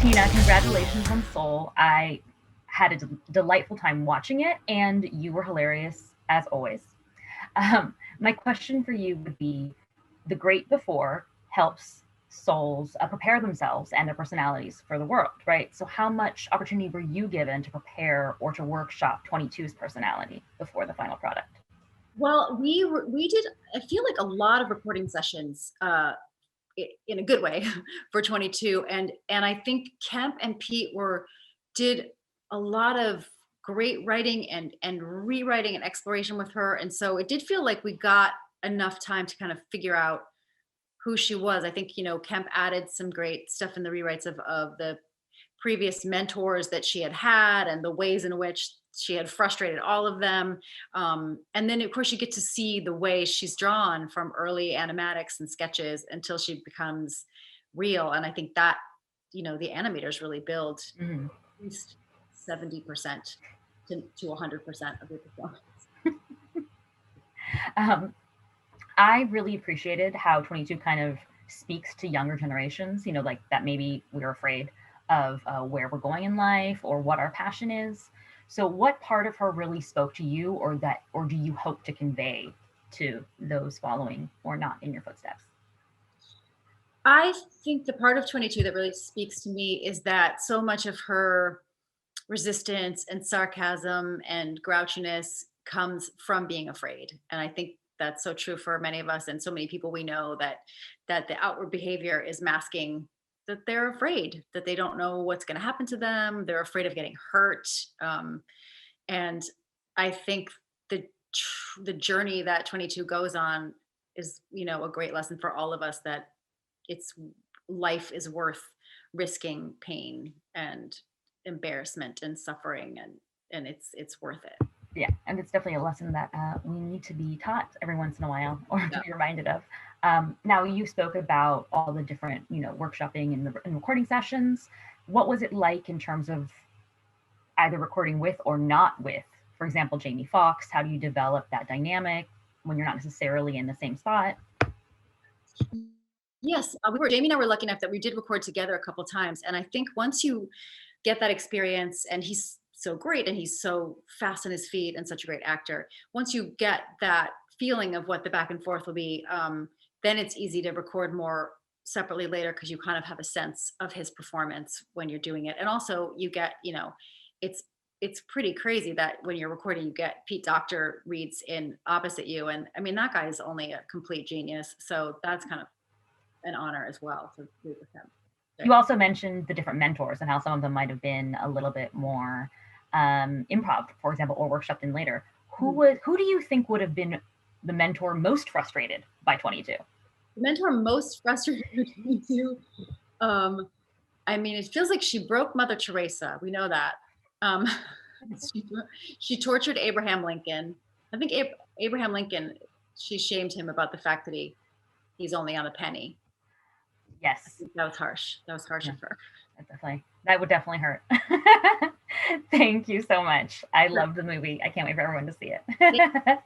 Tina, congratulations on Soul. I had a delightful time watching it, and you were hilarious as always. My question for you would be, the great before helps souls prepare themselves and their personalities for the world, right? So how much opportunity were you given to prepare or to workshop 22's personality before the final product? Well, we did. I feel like a lot of recording sessions, in a good way, for 22, and I think Kemp and Pete did a lot of great writing and rewriting and exploration with her, and so it did feel like we got enough time to kind of figure out who she was. I think Kemp added some great stuff in the rewrites of the previous mentors that she had had and the ways in which she had frustrated all of them. And then, of course, you get to see the way she's drawn from early animatics and sketches until she becomes real. And I think that, the animators really build Mhm. at least 70% to 100% of your performance. Um, I really appreciated how 22 kind of speaks to younger generations, like that maybe we're afraid of where we're going in life or what our passion is. So, what part of her really spoke to you, or do you hope to convey to those following or not in your footsteps? I think the part of 22 that really speaks to me is that so much of her resistance and sarcasm and grouchiness comes from being afraid. And I think that's so true for many of us and so many people we know, that the outward behavior is masking that they're afraid, that they don't know what's going to happen to them, they're afraid of getting hurt. And I think the journey that 22 goes on is, a great lesson for all of us, that it's life is worth risking pain and embarrassment and suffering, and it's worth it. Yeah, and it's definitely a lesson that we need to be taught every once in a while or to Yeah. be reminded of. Now, you spoke about all the different, workshopping and recording sessions. What was it like in terms of either recording with or not with, for example, Jamie Foxx? How do you develop that dynamic when you're not necessarily in the same spot? Yes, Jamie and I were lucky enough that we did record together a couple times, and I think once you get that experience, and he's so great and he's so fast on his feet and such a great actor. Once you get that feeling of what the back and forth will be, then it's easy to record more separately later, because you kind of have a sense of his performance when you're doing it. And also you get, it's it's pretty crazy that when you're recording, you get Pete Docter reads in opposite you. And I mean, that guy is only a complete genius. So that's kind of an honor as well to read with him. You also mentioned the different mentors and how some of them might have been a little bit more improv, for example, or workshopped in later. Who do you think would have been the mentor most frustrated by 22? The mentor most frustrated with 22. I mean, it feels like she broke Mother Teresa. We know that. Um, she, she tortured Abraham Lincoln. I think Abraham Lincoln, she shamed him about the fact that he's only on a penny. I Yes, think that was harsh. That was harsh yeah, of her. that would definitely hurt. Thank you so much. I Sure. love the movie. I can't wait for everyone to see it.